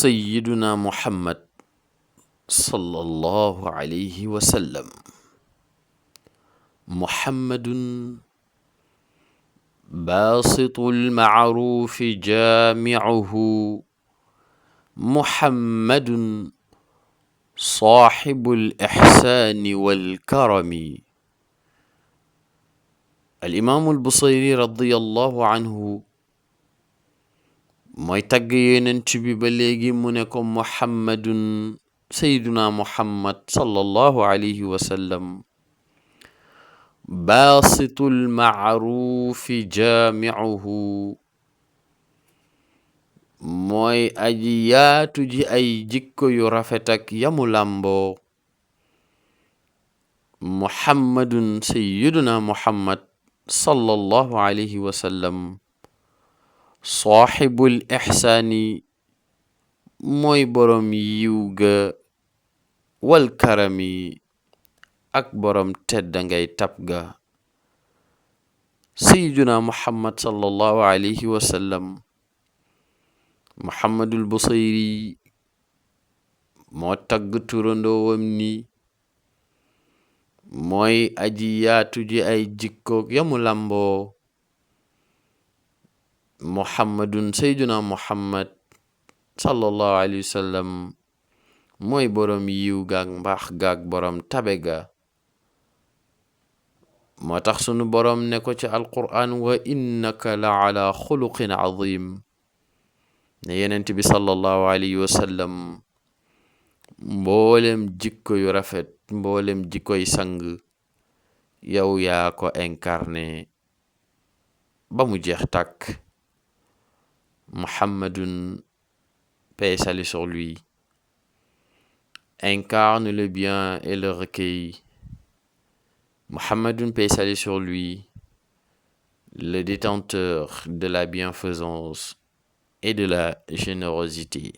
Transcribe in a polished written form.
سيدنا محمد صلى الله عليه وسلم. محمد باسط المعروف جامعه، محمد صاحب الإحسان والكرم. الإمام البصيري رضي الله عنه mooy tagg yonent bi ba léegi mu ne ko muhammadun sayyiduna muhammad sallallahu alayhi wa sallam baasitul maarufi jaamiuhu, mooy aji yaatu ji ay jikko yu rafet ak yamu làmboo. muhammadun sayyiduna muhammad sallallahu alayhi wa sallam saaxibul ixsaani, mooy borom yiw ga, wal karami, ak borom tedda ngay tab ga. sayyiduna muhammad sallallahu alayhi wa sallam muhammadul busayri moo tagg turandoowam ni mooy aji yaatu ji ay jikkoog yamu lamboo. muhammadun sayyiduna muhammad sallallahu alayhi wa sallam mooy borom yiw gaag mbaax gaag borom tabe ga. moo tax sunu borom ne ko ci alqur'an wa innaka la ala xuluqin azim, ne yenent bi sallallahu alayhi wa sallam mboolem jikko yu rafet, mboolem jikkoy sang yow yaa ko incarné ba mu jeex tàkk. Muhammadun, paix et salut sur lui, incarne le bien et le recueil. Muhammadun, paix et salut sur lui, le détenteur de la bienfaisance et de la générosité.